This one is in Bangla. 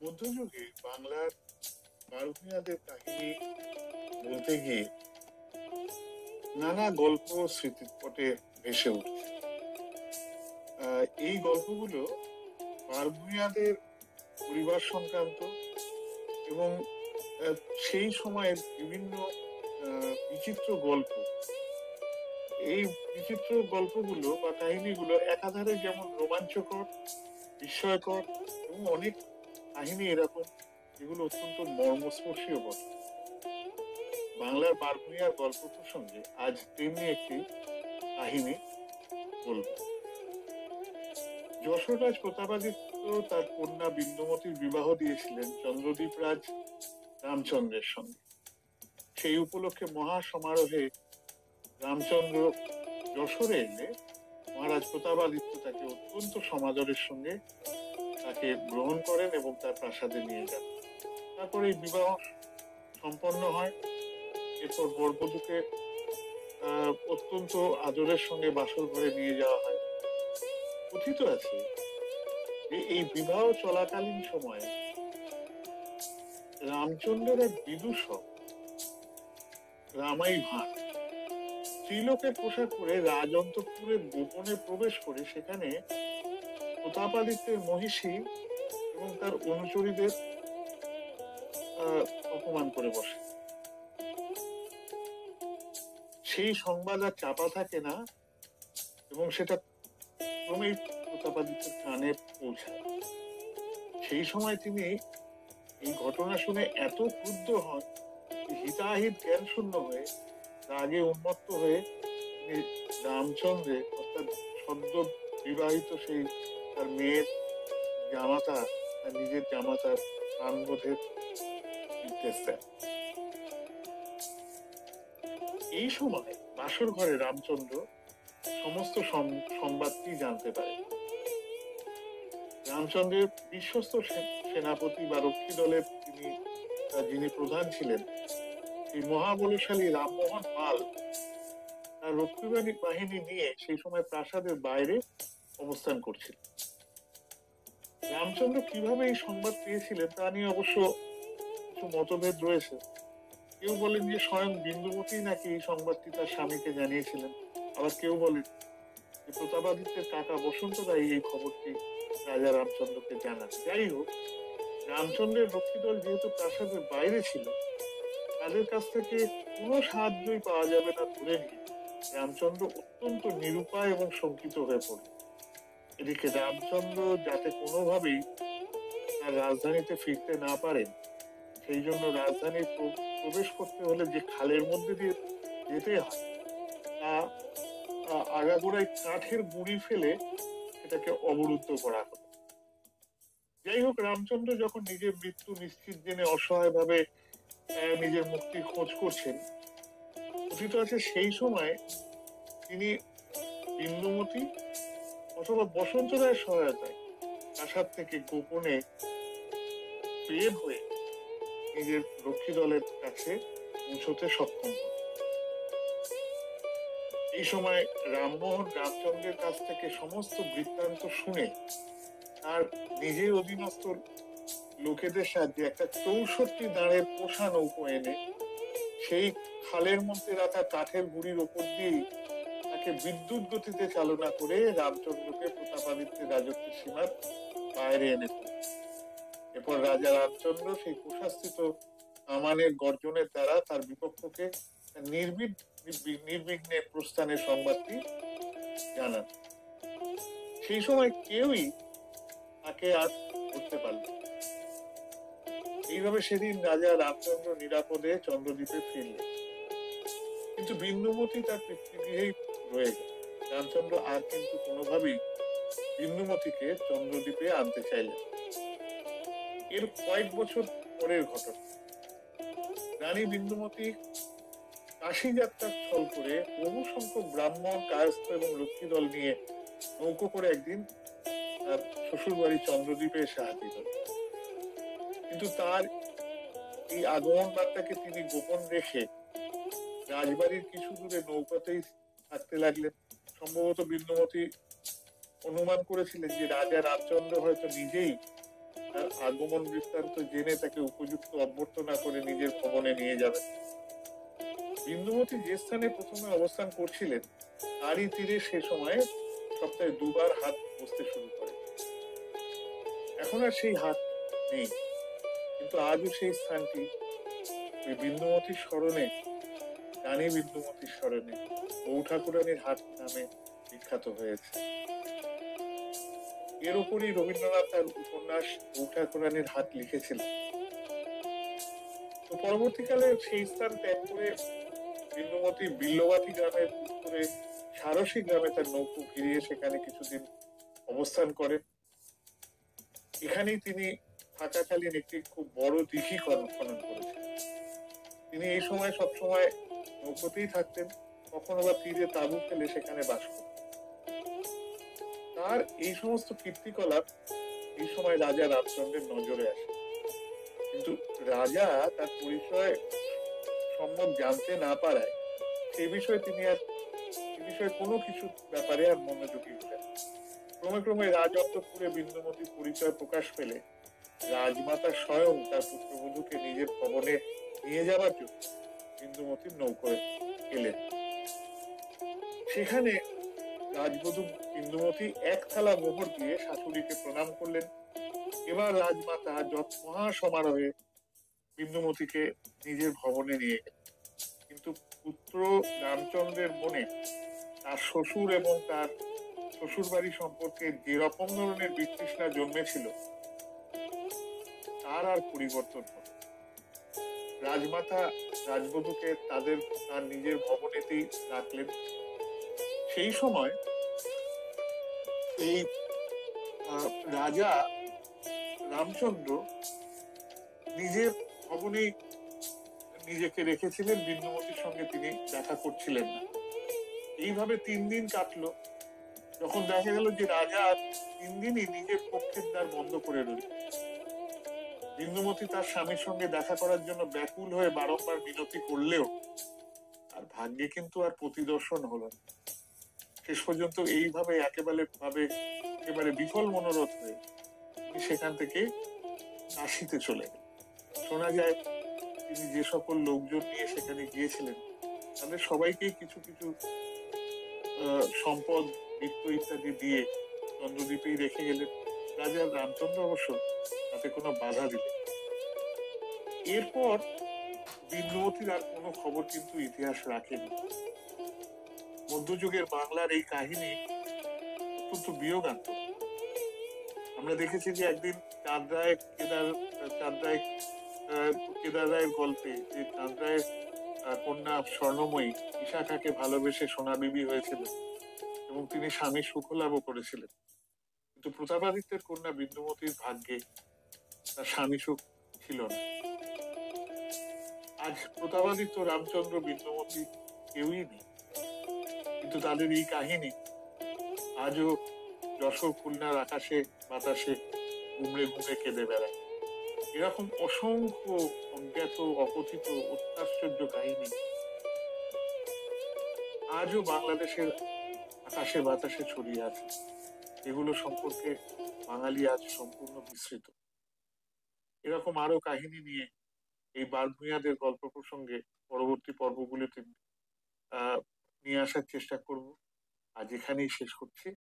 মধ্যযুগে বাংলার বারোমিয়াদের কাহিনী বলতে গিয়ে নানা গল্প স্মৃতির পটে ভেসে উঠছে। এই গল্পগুলো বারভূঞাদের পরিবার সংক্রান্ত এবং আহ, সেই সময়ের বিভিন্ন বিচিত্র গল্প। এই বিচিত্র গল্পগুলো বা কাহিনীগুলো একাধারে যেমন রোমাঞ্চকর, বিস্ময়কর এবং অনেক কাহিনী এরকম যেগুলো অত্যন্ত মর্মস্পর্শীও বটে। বাংলার বারভূঞার গল্প প্রসঙ্গে আজ তেমনি একটি কাহিনী বলবো। যশোররাজ প্রতাপাদিত্য তার কন্যা বিন্দুমতির বিবাহ দিয়েছিলেন চন্দ্রদ্বীপ রাজ রামচন্দ্রের সঙ্গে। সেই উপলক্ষে মহা সমারোহে রামচন্দ্র যশোরে এলে মহারাজ প্রতাপাদিত্য তাকে অত্যন্ত সমাদরের সঙ্গে তাকে গ্রহণ করেন এবং তার প্রাসাদে নিয়ে যান। তারপর এই বিবাহ সম্পন্ন হয়। এরপর বরবধূকে অত্যন্ত আদরের সঙ্গে বাসর ঘরে নিয়ে যাওয়া হয়। কথিত আছে যে এই বিবাহ চলাকালীন সময়ে রামচন্দ্রের এক বিদূষক রামাই ভাট স্ত্রীলোকের পোশাক পরে রাজ অন্তঃপুরে গোপনে প্রবেশ করে সেখানে প্রতাপাদিত্যের মহিষী এবং তার অনুচরীদের অপমান করে বসে। সেই সংবাদ আর চাপা থাকে না এবং সেটা ক্রমেই প্রতাপাদিত্যের কানে পৌঁছায়। সেই সময় তিনি এই ঘটনা শুনে এত ক্রুদ্ধ হন, হিতাহিত জ্ঞান শূন্য হয়ে রাগে উন্মত্ত হয়ে তিনি রামচন্দ্রের অর্থাৎ সদ্য বিবাহিত সেই তার মেয়ের জামাতা, তার নিজের জামাতার প্রাণবোধের নির্দেশ দেন। এই সময় বাসর ঘরে রামচন্দ্র সমস্ত সংবাদটি জানতে পারে। রামচন্দ্রের বিশ্বস্ত সেনাপতি বা রক্ষী দলের যিনি প্রধান ছিলেন, এই মহাবলশালী রামমোহন পাল তার রক্ষী বাহিনী নিয়ে সেই সময় প্রাসাদের বাইরে অবস্থান করছিল। রামচন্দ্র কিভাবে এই সংবাদ পেয়েছিলেন তা নিয়ে অবশ্য কিছু মতভেদ রয়েছে। কেউ বলেন যে স্বয়ং বিন্দুমতি নাকি এই সংবাদটি তার স্বামীকে জানিয়েছিলেন, আবার কেউ বলেন যে প্রতাপাদিত্যের কাকা বসন্ত রায় এই খবরটি রাজা রামচন্দ্রকে জানান। যাই হোক, রামচন্দ্রের রক্ষী দল যেহেতু প্রাসাদের বাইরে ছিল, তাদের কাছ থেকে কোনো সাহায্যই পাওয়া যাবে না ধরে নিয়ে রামচন্দ্র অত্যন্ত নিরুপায় এবং শঙ্কিত হয়ে পড়ল। এদিকে রামচন্দ্র যাতে কোনোভাবেই তার রাজধানীতে ফিরতে না পারেন, সেই জন্য রাজধানীর প্রবেশ করতে হলে যে খালের মধ্যে দিয়ে যেতে হয় তা আগাগোড়ায় কাঠের গুঁড়ি ফেলে সেটাকে অবরুদ্ধ করা হলো। যাই হোক, রামচন্দ্র যখন নিজের মৃত্যু নিশ্চিত জেনে অসহায় ভাবে নিজের মুক্তির খোঁজ করছেন, কথিত আছে সেই সময় তিনি বিন্দুমতি অথবা বসন্ত রায়ের সহায়তায় প্রাসাদ থেকে গোপনে বের হয়ে নিজের রক্ষী দলের কাছে পৌঁছতে সক্ষম হন। এই সময় রামমোহন রামচন্দ্রের কাছ থেকে সমস্ত বৃত্তান্ত শুনে তার নিজের অধীনস্থ লোকেদের সাহায্যে একটা ৬৪ দাঁড়ের পোষা নৌকো এনে সেই খালের মধ্যে রাখা কাঠের গুঁড়ির ওপর দিয়েই তাকে বিদ্যুৎ গতিতে চালনা করে রামচন্দ্রকে প্রতাপাদিত্যের রাজত্বের সীমার বাইরে এনে তোলে। এরপর রাজা রামচন্দ্র সেই প্রশাসিত কামানের গর্জনের দ্বারা তার বিপক্ষকে নির্বিঘ্নে প্রস্থানের সংবাদটি জানান। সেই সময় কেউই তাকে আর ধরতে পারল। এইভাবে সেদিন রাজা রামচন্দ্র নিরাপদে চন্দ্রদ্বীপে ফিরলেন, কিন্তু বিন্দুমতি তার পিতৃগৃহেই রয়ে গেল। রামচন্দ্র আর কিন্তু কোনোভাবেই বিন্দুমতিকে চন্দ্রদ্বীপে আনতে চাইলেন। এর কয়েক বছর পরের ঘটনা। রানী বিন্দুমতি কাশী যাত্রার ছল করে বহু সংখ্যক ব্রাহ্মণ, কায়স্থ এবং লক্ষ্মী দল নিয়ে নৌকো করে একদিন তার শ্বশুর বাড়ি চন্দ্রদ্বীপে এসে হাজির হল। কিন্তু তার এই আগমন বার্তাকে তিনি গোপন রেখে রাজবাড়ির কিছু দূরে নৌকাতেই থাকতে লাগলেন। সম্ভবত বিন্দুমতি অনুমান করেছিলেন যে রাজা রামচন্দ্র হয়তো নিজেই তার আগমন বৃত্তান্ত জেনে তাকে উপযুক্ত অভ্যর্থনা করে নিজের ভবনে নিয়ে যাবেন। বিন্দুমতী যে স্থানে প্রথমে অবস্থান করছিলেন তারই তীরে সে সময় সপ্তাহে দুবার হাট বসতে শুরু করে। এখন আর সেই হাট নেই, কিন্তু আজও সেই স্থানটি ওই বিন্দুমতীর স্মরণে, রানী বিন্দুমতীর স্মরণে বউ ঠাকুরানীর হাট নামে বিখ্যাত হয়েছে। এর উপরই রবীন্দ্রনাথ তার উপন্যাস বউ ঠাকুরানীর হাট লিখেছিলেন। তো পরবর্তীকালে সেই স্থান ত্যাগ করে বিন্দুমতী বিল্লবাতি গ্রামের উত্তরে সারসী গ্রামে তার নৌকো ফিরিয়ে সেখানে কিছুদিন অবস্থান করেন। এখানেই তিনি থাকাকালীন একটি খুব বড় দিঘি খনন করেছেন। তিনি এই সময় সবসময় নৌকোতেই থাকতেন, কখনো বা তীরে তাঁবু ফেলে সেখানে বাস করতেন। তার এই সমস্ত কীর্তিকলাপ এই সময় রাজা রামচন্দ্রের নজরে আসে, কিন্তু রাজা তার পরিচয় সম্যক জানতে না পারায় সে বিষয়ে তিনি আর সে বিষয়ে কোনো কিছু ব্যাপারে আর মনোযোগী হলেন। ক্রমে ক্রমে রাজ অন্তঃপুরে বিন্দুমতীর পরিচয় প্রকাশ পেলে রাজমাতা স্বয়ং তার পুত্রবধূকে নিজের ভবনে নিয়ে যাবার জন্য বিন্দুমতীর নৌকোয় এলেন। সেখানে রাজবধূ বিন্দুমতী এক থালা মোহর দিয়ে শাশুড়িকে প্রণাম করলেন। এবার রাজমাতা যত মহা সমারোহে বিন্দুমতীকে নিজের ভবনে নিয়ে গেলেন, কিন্তু পুত্র রামচন্দ্রের মনে তার শ্বশুর এবং তার শ্বশুর বাড়ি সম্পর্কে যে রকম ধরনের বিতৃষ্ণা জন্মেছিল তার আর পরিবর্তন হলো। রাজমাতা রাজবধূকে তার নিজের ভবনেতেই রাখলেন। সেই সময় এই রাজা রামচন্দ্র নিজের ভবনেই নিজেকে রেখেছিলেন, বিন্দুমতীর সঙ্গে তিনি দেখা করছিলেন না। এইভাবে 3 দিন কাটলো, যখন দেখা গেল যে রাজা 3 দিনই নিজের কক্ষের দ্বার বন্ধ করে রইল। বিন্দুমতী তার স্বামীর সঙ্গে দেখা করার জন্য ব্যাকুল হয়ে বারংবার মিনতি করলেও আর ভাগ্যে কিন্তু আর প্রতিদর্শন হলো না। শেষ পর্যন্ত এইভাবে একেবারে বিফল মনোরথ হয়ে তিনি সেখান থেকে কাশিতে চলে গেলেন। শোনা যায় তিনি যে সকল লোকজন নিয়ে সেখানে গিয়েছিলেন তাদের সবাইকেই কিছু কিছু সম্পদ, বৃত্ত ইত্যাদি দিয়ে চন্দ্রদ্বীপেই রেখে গেলেন। রাজা রামচন্দ্র অবশ্য তাতে কোনো বাধা দিলেন। এরপর বিন্দুমতীর আর কোনো খবর কিন্তু ইতিহাস রাখেনি। মধ্যযুগের বাংলার এই কাহিনী অত্যন্ত বিয়োগান্তক। আমরা দেখেছি যে একদিন কেদার রায়ের গল্পে যে চাঁদ রায়ের কন্যা স্বর্ণময়ী বিশাখাকে ভালোবেসে সোনা বিবি হয়েছিল এবং তিনি স্বামী সুখলাভও করেছিলেন, কিন্তু প্রতাপাদিত্যের কন্যা বিন্দুমতীর ভাগ্যে তার স্বামী সুখ ছিল না। আজ প্রতাপাদিত্য, রামচন্দ্র, বিন্দুমতী কেউই নেই, কিন্তু তাদের এই কাহিনী আজও যশোর খুলনার আকাশে বাতাসে ঘুমড়ে ঘুমড়ে কেঁদে বেড়ায়। এরকম অসংখ্য অজ্ঞাত, অকথিত, অত্যাশ্চর্য কাহিনী আজও বাংলাদেশের আকাশে বাতাসে ছড়িয়ে আছে। এগুলো সম্পর্কে বাঙালি আজ সম্পূর্ণ বিস্মৃত। এরকম আরো কাহিনী নিয়ে এই বারভূঁইয়াদের গল্প প্রসঙ্গে পরবর্তী পর্বগুলিতে নিয়ে আসার চেষ্টা করব। আজ এখানেই শেষ করছি।